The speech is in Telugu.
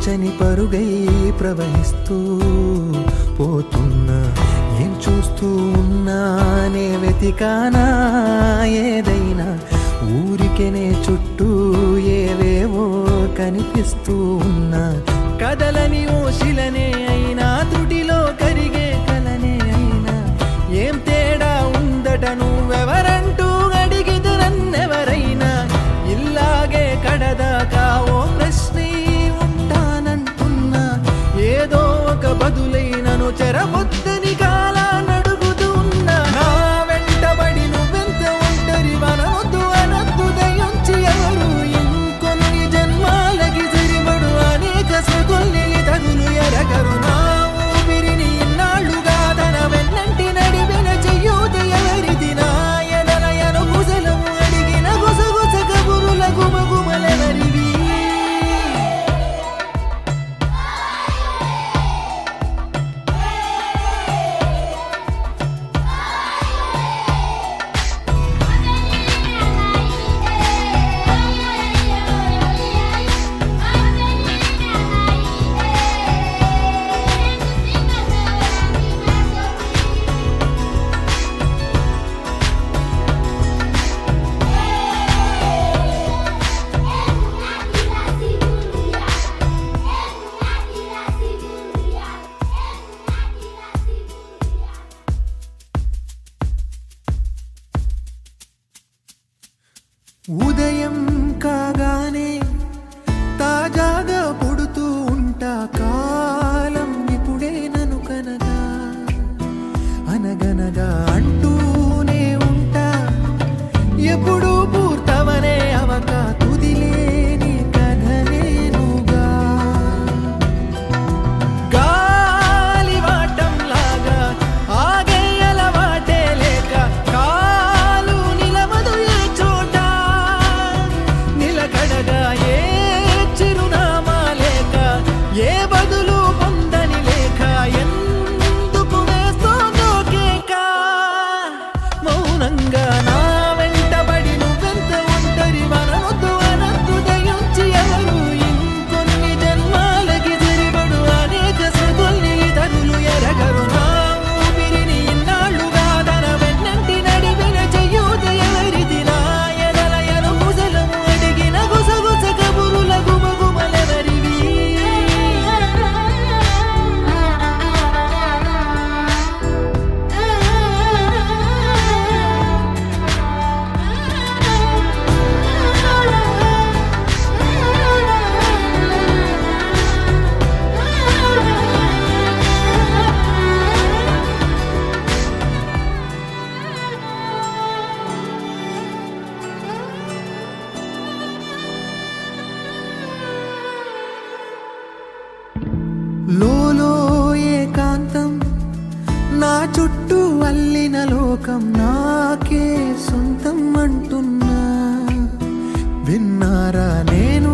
తీర్చని పరుగై ప్రవహిస్తూ పోతున్నా. ఏం చూస్తూ ఉన్నానే వెతికానా ఏదైనా, ఊరికెనే చుట్టూ ఏవేవో కనిపిస్తూ ఉన్నా. కదలని ఓశిలనే అయినా, తుడిలో కరిగే కలనే అయినా, ఏం తేడా ఉందట నువ్వెవరంటూ అడిగితే నన్నెవరైనా. ఇల్లాగే కడదాకా ఓ ప్రశ్నే ఉంటానంటున్నా. ఏదో ఒక బదులైనను చెరబొద్దని కాలాన్ని అడుగుతూ ఉన్నా. నా వెంటబడి నువ్వెంత ఒంటరి వనవద్దు అనద్దు దయించి ఎవరు. ఇంకొన్ని జన్మాలకి సరిపడు అనేక స్మృతుల్ని తగులు ఎరగరు. నా ఊపిరిని ఇన్నాళ్ళుగా తన వెన్నంటి నడిపిన చెయ్యూత ఎవరిది. నా ఎదలయను కుశలము అడిగిన గుసగుస కబురుల గుమగుమలెవరివి. ఉదయం కాగానే తాజాగా పుడుతూ ఉంటా. కాలం ఇప్పుడే నన్ను కనగా అనగనగా అంటూనే ఉంటా. ఎప్పుడు పూర్తవనే అవక తుదిలేని కథనేనుగా. గాలివాటంలాగా ఆగే అలవాటే లేక, కాలు నిలవదు ఏ చోట. నిలకడగా ఏ చిరునామా లేక, ఏ బదులు పొందని లేక, ఎందుకు వేస్తోందో కేక. మౌనంగా నా వెంటబడి నువ్వెంత ఒంటరి వనవద్దు అనద్దు దయించి ఎవరు. ఇంకొన్ని జన్మాలకి సరిపడు అనేక స్మృతుల్ని తగులు ఎరగరు. నా ఊపిరిని ఇన్నాళ్ళుగా తన వెన్నంటి నడిపిన చెయ్యూత ఎవరిది. నా ఎదలయను కుశలము అడిగిన గుసగుస కబురుల గుమగుమలెవరివి. లోలో ఏకాంతం, నా చుట్టూ అల్లిన లోకం నాకే సొంతం అంటున్నా. విన్నారా నేను